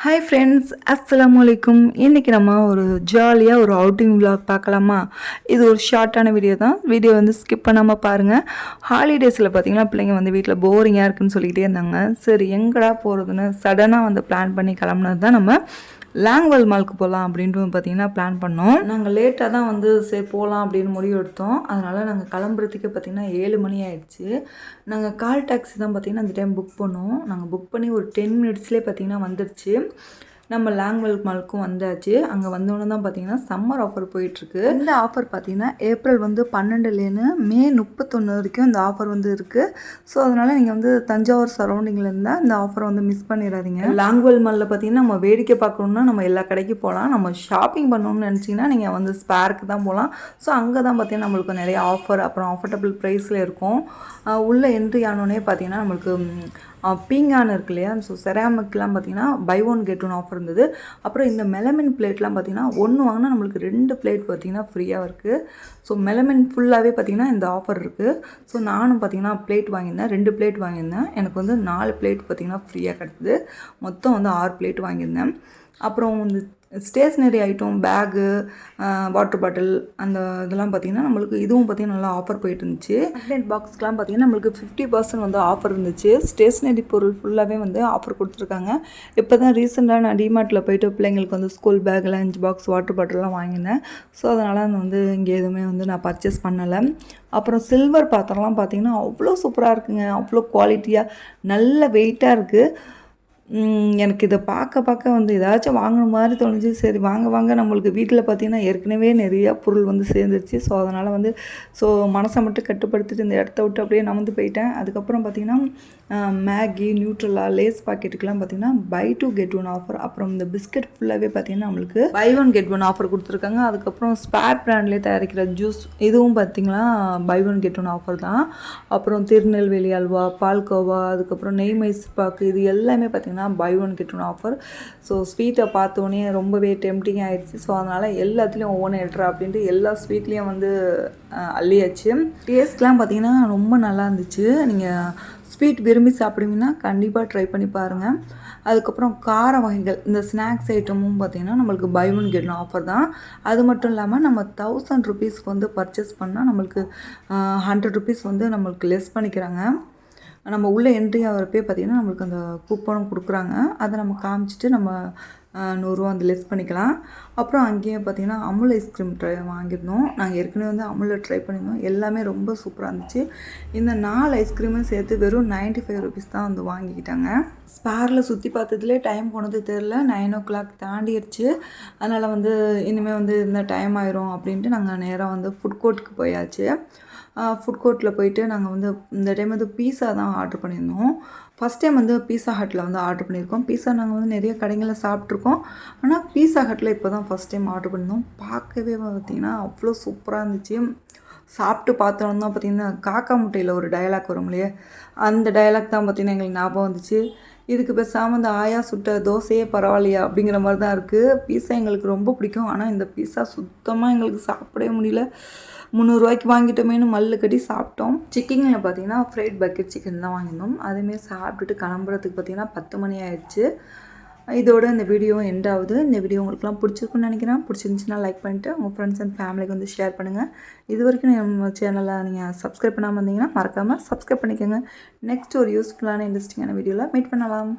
Hi friends, அஸ்ஸலாமு அலைக்கும். இன்றைக்கி நம்ம ஒரு ஜாலியாக ஒரு அவுட்டிங் விலாக் பார்க்கலாமா? இது ஒரு ஷார்ட்டான வீடியோ தான். வீடியோ வந்து ஸ்கிப் பண்ணாமல் பாருங்கள். ஹாலிடேஸில் பார்த்திங்கன்னா பிள்ளைங்க வந்து வீட்டில் போரிங்காக இருக்குன்னு சொல்லிக்கிட்டே இருந்தாங்க. சரி எங்கடா போகிறதுன்னு சடனாக வந்து பிளான் பண்ணி கிளம்புனது தான் நம்ம லாங்வெல் மாலுக்கு போகலாம் அப்படின்ட்டு பார்த்திங்கன்னா பிளான் பண்ணோம். நாங்கள் லேட்டாக தான் வந்து சரி போகலாம் அப்படின்னு முடிவு எடுத்தோம். அதனால் நாங்கள் கிளம்புறதுக்கு பார்த்திங்கன்னா 7 மணி ஆகிடுச்சு. நாங்கள் கால் டாக்ஸி தான் பார்த்திங்கன்னா அந்த டைம் புக் பண்ணோம். நாங்கள் புக் பண்ணி ஒரு 10 மினிட்ஸ்லேயே பார்த்திங்கன்னா வந்துடுச்சு. நம்ம லாங்வெல் மாலுக்கும் வந்தாச்சு. அங்கே வந்தோன்னு தான் பார்த்திங்கன்னா சம்மர் ஆஃபர் போயிட்டுருக்கு. இந்த ஆஃபர் பார்த்திங்கன்னா ஏப்ரல் வந்து 12லேருந்து மே 31 வரைக்கும் இந்த ஆஃபர் வந்து இருக்குது. ஸோ அதனால் நீங்கள் வந்து தஞ்சாவூர் சரௌண்டிங்கில் இருந்தால் இந்த ஆஃபரை வந்து மிஸ் பண்ணிடாதீங்க. லாங்வெல் மாலில் பார்த்திங்கன்னா நம்ம வேடிக்கை பார்க்கணுன்னா நம்ம எல்லா கடைக்கு போகலாம். நம்ம ஷாப்பிங் பண்ணணும்னு நினச்சிங்கன்னா நீங்கள் வந்து ஸ்பேருக்கு தான் போகலாம். ஸோ அங்கே தான் பார்த்திங்கன்னா நம்மளுக்கு நிறைய ஆஃபர் அப்புறம் ஆஃபர்டபுள் ப்ரைஸில் இருக்கும். உள்ளே என்ட்ரி ஆனோடனே பார்த்திங்கன்னா நம்மளுக்கு பீங்கான் இருக்கு இல்லையா, ஸோ செராமிக்லாம் பார்த்திங்கன்னா buy one get one offer இருந்தது. அப்புறம் இந்த மெலமின் பிளேட்லாம் பார்த்திங்கன்னா ஒன்று வாங்கினா நம்மளுக்கு 2 பிளேட் பார்த்திங்கன்னா ஃப்ரீயாக இருக்குது. ஸோ மெலமின் ஃபுல்லாகவே பார்த்திங்கன்னா இந்த ஆஃபர் இருக்குது. ஸோ நானும் பார்த்திங்கன்னா பிளேட் வாங்கியிருந்தேன், 2 பிளேட் வாங்கியிருந்தேன். எனக்கு வந்து 4 பிளேட் பார்த்திங்கன்னா ஃப்ரீயாக கிடச்சிது. மொத்தம் வந்து 6 பிளேட் வாங்கியிருந்தேன். அப்புறம் வந்து stationery item, bag, water bottle அந்த இதெல்லாம் பார்த்திங்கன்னா நம்மளுக்கு இதுவும் பார்த்திங்கன்னா நல்லா ஆஃபர் போயிட்டு இருந்துச்சு. மேக்னெட் பாக்ஸ்க்கெலாம் பார்த்திங்கன்னா நம்மளுக்கு 50% வந்து ஆஃபர் இருந்துச்சு. ஸ்டேஷ்னரி பொருள் ஃபுல்லாகவே வந்து ஆஃபர் கொடுத்துருக்காங்க. இப்போ தான் ரீசெண்டாக நான் டிமார்ட்டில் போய்ட்டு பிள்ளைங்களுக்கு வந்து school bag, lunch box, water பாட்டில்லாம் வாங்கினேன். ஸோ அதனால் வந்து இங்கே எதுவுமே வந்து நான் பர்ச்சேஸ் பண்ணலை. அப்புறம் சில்வர் பாத்திரம்லாம் பார்த்திங்கன்னா அவ்வளோ சூப்பராக இருக்குங்க. அவ்வளோ குவாலிட்டியாக நல்ல வெயிட்டாக இருக்குது. எனக்கு இதை பார்க்க வந்து ஏதாச்சும் வாங்கணும் மாதிரி தோணுச்சு. சரி வாங்க நம்மளுக்கு வீட்டில் பார்த்திங்கன்னா ஏற்கனவே நிறையா பொருள் வந்து சேர்ந்துருச்சு. ஸோ அதனால் வந்து மனசை மட்டும் கட்டுப்படுத்திட்டு இந்த இடத்த விட்டு அப்படியே நகர்ந்து போயிட்டேன். அதுக்கப்புறம் பார்த்திங்கன்னா மேகி, நியூட்ரலா, லேஸ் பாக்கெட்டுக்கெலாம் பார்த்திங்கன்னா பை 2 கெட் 1 ஆஃபர். அப்புறம் இந்த பிஸ்கட் ஃபுல்லாகவே பார்த்திங்கன்னா நம்மளுக்கு பை 1 கெட் 1 ஆஃபர் கொடுத்துருக்காங்க. அதுக்கப்புறம் ஸ்பேர் பிராண்ட்லேயே தயாரிக்கிற ஜூஸ் இதுவும் பார்த்திங்கன்னா பை 1 கெட் 1 ஆஃபர் தான். அப்புறம் திருநெல்வேலி அல்வா, பால்கோவா, அதுக்கப்புறம் நெய் மைசூர் பாக்கு இது எல்லாமே பார்த்திங்கன்னா பை 1 கெட் 1 ஆஃபர். ஸோ ஸ்வீட்டை பார்த்தோன்னே ரொம்பவே டெம்டிங் ஆகிடுச்சு. ஸோ அதனால் எல்லாத்துலேயும் ஒவ்வொன்று எடுறா அப்படின்ட்டு எல்லா ஸ்வீட்லேயும் வந்து அள்ளியாச்சு. டேஸ்ட்லாம் பார்த்திங்கன்னா ரொம்ப நல்லா இருந்துச்சு. நீங்கள் ஸ்வீட் விரும்பி சாப்பிடுவீங்கன்னா கண்டிப்பாக ட்ரை பண்ணி பாருங்கள். அதுக்கப்புறம் கார வகைகள் இந்த ஸ்நாக்ஸ் ஐட்டமும் பார்த்திங்கன்னா நம்மளுக்கு பை 1 கெட் 1 ஆஃபர் தான். அது மட்டும் இல்லாமல் நம்ம 1000 ருபீஸ்க்கு வந்து பர்ச்சேஸ் பண்ணால் நம்மளுக்கு 100 ருபீஸ் வந்து நம்மளுக்கு லெஸ் பண்ணிக்கிறாங்க. நம்ம உள்ளே என்ட்ரி ஆகிறப்பே பார்த்திங்கன்னா நம்மளுக்கு அந்த கூப்பனும் கொடுக்குறாங்க. அதை நம்ம காமிச்சிட்டு நம்ம 100 ரூபா வந்து லெஸ் பண்ணிக்கலாம். அப்புறம் அங்கேயே பார்த்திங்கன்னா அமுல் ஐஸ்கிரீம் வாங்கியிருந்தோம். நாங்கள் ஏற்கனவே வந்து அமுலில் ட்ரை பண்ணியிருந்தோம். எல்லாமே ரொம்ப சூப்பராக இருந்துச்சு. இந்த 4 ஐஸ்கிரீமும் சேர்த்து வெறும் 95 ருபீஸ் தான் வந்து வாங்கிக்கிட்டாங்க. ஸ்பேரில் சுற்றி பார்த்ததுலேயே டைம் போனது தெரில. 9 o'clock தாண்டிடுச்சு. அதனால் வந்து இனிமேல் வந்து இந்த டைம் ஆயிரும் அப்படின்ட்டு நாங்கள் நேராக வந்து ஃபுட் கோர்ட்டுக்கு போயாச்சு. ஃபுட் கோர்ட்டில் போயிட்டு நாங்கள் வந்து இந்த டைம் வந்து பீஸா தான் ஆர்டர் பண்ணியிருந்தோம். ஃபஸ்ட் டைம் வந்து பீஸா ஹட்டில் வந்து ஆர்டர் பண்ணியிருக்கோம். பீஸா நாங்கள் வந்து நிறைய கடைகளில் சாப்பிட்ருக்கோம். ஆனால் பீஸா ஹட்டில் இப்போ தான் ஃபஸ்ட் டைம் ஆர்டர் பண்ணியிருந்தோம். பார்க்கவே பார்த்திங்கன்னா அவ்வளோ சூப்பராக இருந்துச்சு. சாப்பிட்டு பார்த்தோன்னு தான் பார்த்திங்கன்னா காக்கா முட்டையில் ஒரு டயலாக் வரும் இல்லையா, அந்த டயலாக் தான் பார்த்திங்கன்னா எங்களுக்கு ஞாபகம் வந்துச்சு. இதுக்கு பேசாமல் இந்த ஆயா சுட்ட தோசையே பரவாயில்லையா அப்படிங்கிற மாதிரி தான் இருக்குது. பீஸா எங்களுக்கு ரொம்ப பிடிக்கும். ஆனால் இந்த பீஸா சுத்தமாக எங்களுக்கு சாப்பிடவே முடியல. 300 ரூபாய்க்கு வாங்கிட்டோமேனு மல்லு கட்டி சாப்பிட்டோம். சிக்கனில் பார்த்திங்கன்னா ஃப்ரைட் பக்கெட் சிக்கன் தான் வாங்கியிருந்தோம். அதுமாரி சாப்பிட்டுட்டு கிளம்புறதுக்கு பார்த்திங்கன்னா 10 மணி ஆயிடுச்சு. இதோட இந்த வீடியோ எண்ட் ஆகுது. இந்த வீடியோ உங்களுக்குலாம் பிடிச்சிருக்குன்னு நினைக்கிறேன். பிடிச்சிருந்துச்சின்னா லைக் பண்ணிவிட்டு உங்கள் ஃப்ரெண்ட்ஸ் அண்ட் ஃபேமிலிக்கு வந்து ஷேர் பண்ணுங்கள். இது வரைக்கும் நம்ம சேனலை நீங்கள் சப்ஸ்கிரைப் பண்ணாமல் இருந்தீங்கன்னா மறக்காமல் சப்ஸ்கிரைப் பண்ணிக்கோங்க. நெக்ஸ்ட் ஒரு யூஸ்ஃபுல்லான இன்ட்ரெஸ்டிங்கான வீடியோவில் மீட் பண்ணலாம்.